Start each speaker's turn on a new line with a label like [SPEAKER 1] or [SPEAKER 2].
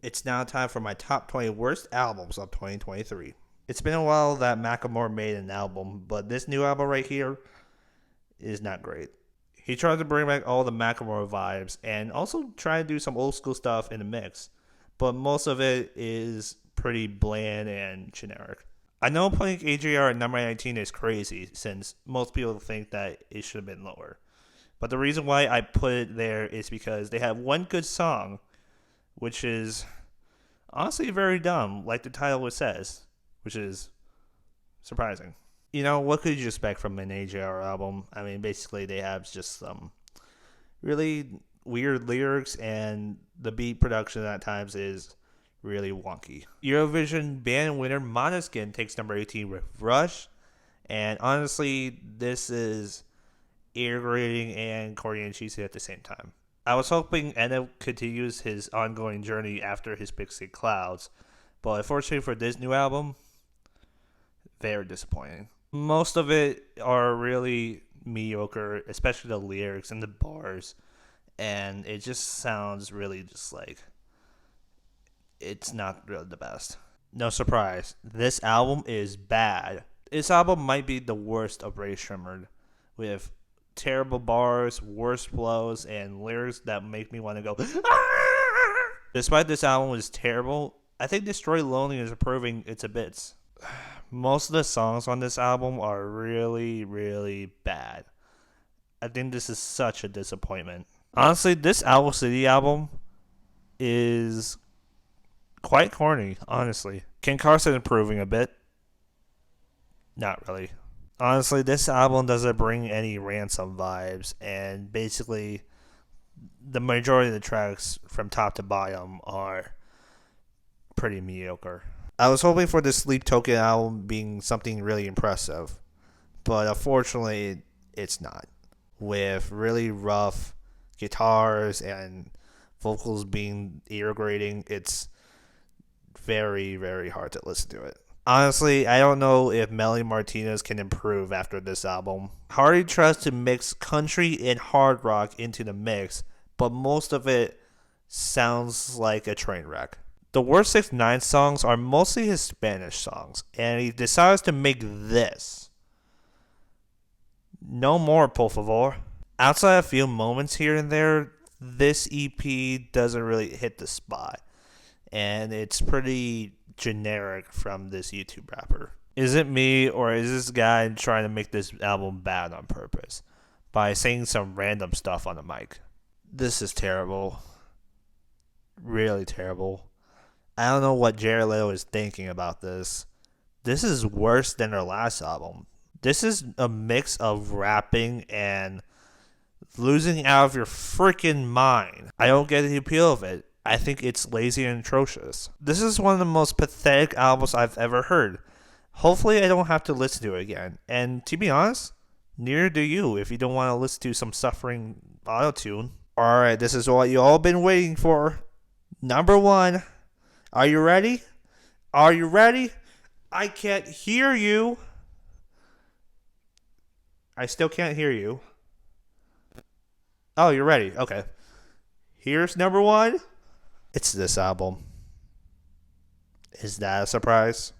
[SPEAKER 1] It's now time for my top 20 worst albums of 2023. It's been a while that Macklemore made an album, but this new album right here is not great. He tried to bring back all the Macklemore vibes and also try to do some old school stuff in the mix, but most of it is pretty bland and generic. I know putting AJR at number 19 is crazy since most people think that it should have been lower. But the reason why I put it there is because they have one good song, which is honestly very dumb, like the title says, which is surprising. You know, what could you expect from an AJR album? I mean, basically, they have just some really weird lyrics, and the beat production at times is really wonky. Eurovision band winner Måneskin takes number 18 with Rush, and honestly, this is irritating and corny and cheesy at the same time. I was hoping Enna continues his ongoing journey after his Big Sick Clouds, but unfortunately for this new album, very disappointing. Most of it are really mediocre, especially the lyrics and the bars, and it just sounds really just like it's not really the best. No surprise, this album is bad. This album might be the worst of Ray Shrimmered, with terrible bars, worse flows, and lyrics that make me want to go. "Ah!" Despite this album was terrible, I think Destroy Lonely is improving its a bits. Most of the songs on this album are really, really bad. I think this is such a disappointment. Honestly, this Owl City album is quite corny, honestly. Ken Carson improving a bit? Not really. Honestly, this album doesn't bring any Ransom vibes, and basically, the majority of the tracks from top to bottom are pretty mediocre. I was hoping for the Sleep Token album being something really impressive, but unfortunately, it's not. With really rough guitars and vocals being ear-grating, it's very, very hard to listen to it. Honestly, I don't know if Melly Martinez can improve after this album. Hardy tries to mix country and hard rock into the mix, but most of it sounds like a train wreck. The worst 6 9 songs are mostly his Spanish songs, and he decides to make this. No more, por favor. Outside a few moments here and there, this EP doesn't really hit the spot, and it's pretty generic from this YouTube rapper. Is it me, or is this guy trying to make this album bad on purpose by saying some random stuff on the mic? This is terrible. Really terrible. I don't know what Jared Leto is thinking about this. This is worse than their last album. This is a mix of rapping and losing out of your freaking mind. I don't get the appeal of it. I think it's lazy and atrocious. This is one of the most pathetic albums I've ever heard. Hopefully I don't have to listen to it again. And to be honest, neither do you if you don't want to listen to some suffering autotune. Alright, this is what you all been waiting for. Number 1. Are you ready? Are you ready? I can't hear you. I still can't hear you. Oh, you're ready. Okay. Here's number 1. It's this album. Is that a surprise?